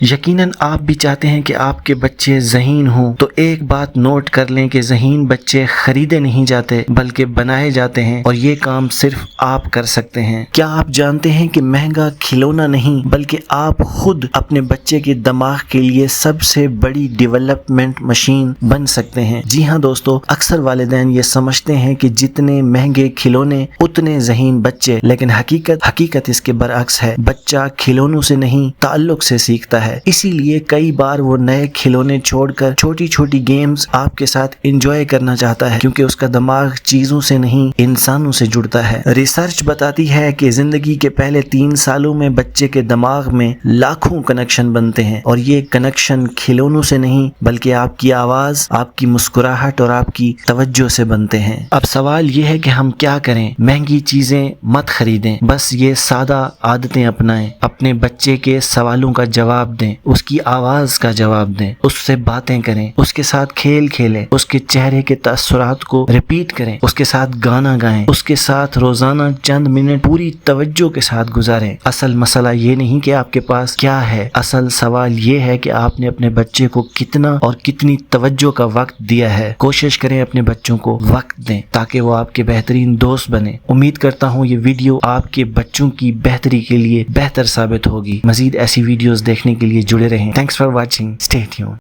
یقیناً آپ بھی چاہتے ہیں کہ آپ کے بچے ذہین ہوں، تو ایک بات نوٹ کر لیں کہ ذہین بچے خریدے نہیں جاتے بلکہ بنائے جاتے ہیں، اور یہ کام صرف آپ کر سکتے ہیں۔ کیا آپ جانتے ہیں کہ مہنگا کھلونا نہیں بلکہ آپ خود اپنے بچے کے دماغ کے لیے سب سے بڑی ڈیولپمنٹ مشین بن سکتے ہیں؟ جی ہاں دوستو، اکثر والدین یہ سمجھتے ہیں کہ جتنے مہنگے کھلونے اتنے ذہین بچے، لیکن حقیقت اس کے برعکس ہے۔ بچہ کھلونوں سے نہیں، تعلق سے سیکھتا ہے۔ اسی لیے کئی بار وہ نئے کھلونے چھوڑ کر چھوٹی چھوٹی گیمز آپ کے ساتھ انجوائے کرنا چاہتا ہے، کیونکہ اس کا دماغ چیزوں سے نہیں انسانوں سے جڑتا ہے۔ ریسرچ بتاتی ہے کہ زندگی کے پہلے 3 سالوں میں بچے کے دماغ میں لاکھوں کنیکشن بنتے ہیں، اور یہ کنیکشن کھلونوں سے نہیں بلکہ آپ کی آواز، آپ کی مسکراہٹ اور آپ کی توجہ سے بنتے ہیں۔ اب سوال یہ ہے کہ ہم کیا کریں؟ مہنگی چیزیں مت خریدیں، بس یہ سادہ عادتیں اپنائیں۔ اپنے بچے کے سوالوں کا جواب دیں، اس کی آواز کا جواب دیں، اس سے باتیں کریں، اس کے ساتھ کھیل کھیلیں، اس کے چہرے کے تاثرات کو ریپیٹ کریں، اس کے ساتھ گانا گائیں، اس کے ساتھ روزانہ چند منٹ پوری توجہ کے ساتھ گزاریں۔ اصل مسئلہ یہ نہیں کہ آپ کے پاس کیا ہے، اصل سوال یہ ہے کہ آپ نے اپنے بچے کو کتنا اور کتنی توجہ کا وقت دیا ہے۔ کوشش کریں اپنے بچوں کو وقت دیں تاکہ وہ آپ کے بہترین دوست بنے۔ امید کرتا ہوں یہ ویڈیو آپ کے بچوں کی بہتری کے لیے بہتر ثابت ہوگی۔ مزید ایسی ویڈیوز دیکھنے کے لیے جڑے رہیں۔ Thanks for watching, stay tune.